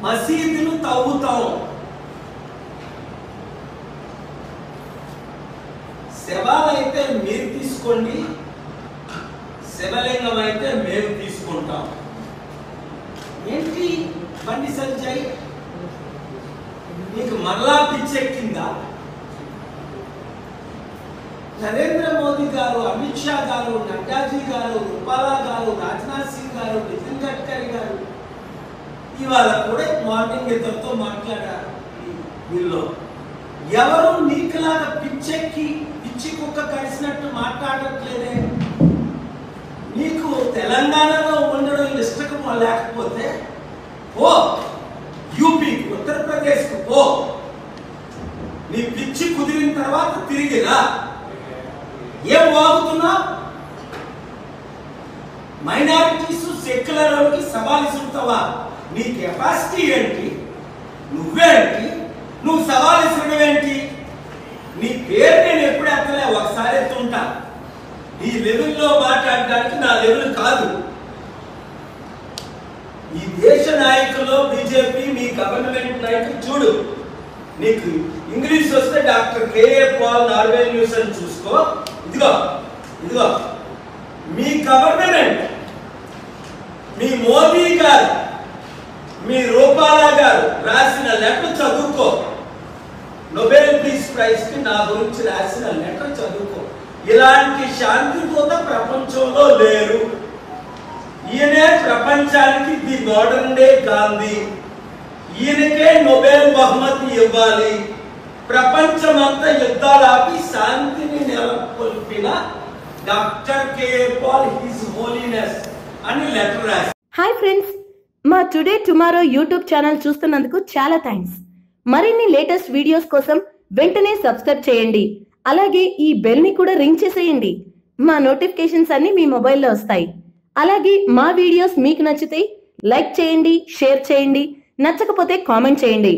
మసీదులు తవ్వుతాం, శవాలైతే మీరు తీసుకోండి, శివలింగం అయితే మేము తీసుకుంటాం. ఏంటి బండి సంజయ్, నీకు మరలా పిచ్చెక్కిందా? నరేంద్ర మోదీ గారు, అమిత్ షా గారు, నడ్డాజీ గారు, రూపాలా గారు, రాజ్నాథ్ సింగ్ గారు, నితిన్ గడ్కరీ గారు ఇవాళ కూడా మార్నింగ్ ఇద్దరితో మాట్లాడారు. వీళ్ళు ఎవరు నీకులాగా పిచ్చెక్కి పిచ్చి కుక్క కలిసినట్టు మాట్లాడట్లేదే. నీకు తెలంగాణలో ఉండడం ఇష్టం లేకపోతే పో యూపీకి, ఉత్తరప్రదేశ్కు పో. నీ పిచ్చి కుదిరిన తర్వాత తిరిగిరా. ఏం వాగుతున్నావు? మైనారిటీస్ సెక్యులర్కి సవాల్ ఇస్తుంటావా? నీ కెపాసిటీ ఏంటి? నువ్వేంటి? నువ్వు సవాల్ ఇవ్వడం ఏంటి? నీ పేరు నేను ఎప్పుడు ఎత్తలే, ఒకసారి ఎత్తుంటా. ఈ లెవెల్లో మాట్లాడడానికి నా లెవెల్ కాదు. ఈ దేశ నాయకులు బీజేపీ, మీ గవర్నమెంట్ నాయకులు చూడు. నీకు ఇంగ్లీష్ వస్తే doctor KA Paul Norway news అని చూసుకో. ఇదిగో ఇదిగో మీ గవర్నమెంట్, మీ మోదీ గారు, మీ రూపాలా గారు రాసిన లెటర్ చదువుకో. నోబెల్ పీస్ ప్రైజ్ కి నా గురించి రాసిన లెటర్ చదువుకో. ఇలాంటి శాంతి దూత ప్రపంచంలో లేరు. ఈయనే ప్రపంచానికి ది మోడర్న్ డే గాంధీ. ఈయనకే నోబెల్ బహుమతి ఇవ్వాలి. ప్రపంచమంతా యుద్ధాలు ఆపి శాంతిని నెలకొల్పిన doctor KA Paul, his holiness అని లెటర్ రాసి. హాయ్ ఫ్రెండ్స్, మా టుడే టుమారో యూట్యూబ్ ఛానల్ చూస్తున్నందుకు చాలా థ్యాంక్స్. మరిన్ని లేటెస్ట్ వీడియోస్ కోసం వెంటనే సబ్స్క్రైబ్ చేయండి. అలాగే ఈ బెల్ ని కూడా రింగ్ చేసేయండి. మా నోటిఫికేషన్స్ అన్ని మీ మొబైల్లో వస్తాయి. అలాగే మా వీడియోస్ మీకు నచ్చితే లైక్ చేయండి, షేర్ చేయండి, నచ్చకపోతే కామెంట్ చేయండి.